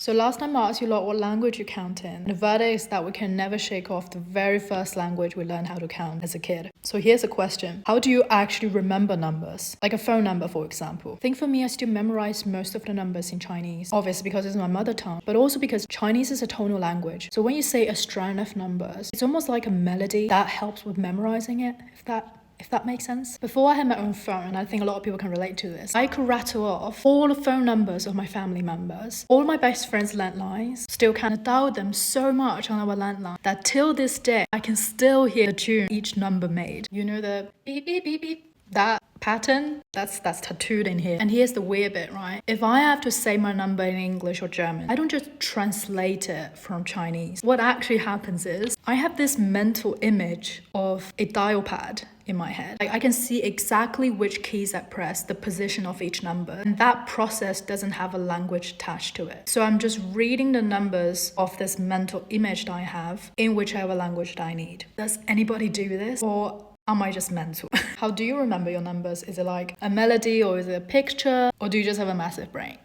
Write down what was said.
So last time I asked you lot what language you count in. The verdict is that we can never shake off the very first language we learned how to count as a kid. So here's a question. How do you actually remember numbers? Like a phone number, for example. I think for me, I still memorize most of the numbers in Chinese. Obviously because it's my mother tongue, but also because Chinese is a tonal language. So when you say a strand of numbers, it's almost like a melody that helps with memorizing it, if that makes sense. Before I had my own phone, and I think a lot of people can relate to this, I could rattle off all the phone numbers of my family members, all my best friends' landlines, still kind of dial them so much on our landline that till this day, I can still hear the tune each number made. You know the beep, beep, beep, beep. That pattern, that's tattooed in here. And here's the weird bit, right? If I have to say my number in English or German, I don't just translate it from Chinese. What actually happens is I have this mental image of a dial pad in my head. Like I can see exactly which keys I press, the position of each number. And that process doesn't have a language attached to it. So I'm just reading the numbers of this mental image that I have in whichever language that I need. Does anybody do this? Or am I just mental? How do you remember your numbers? Is it like a melody or is it a picture? Or do you just have a massive brain?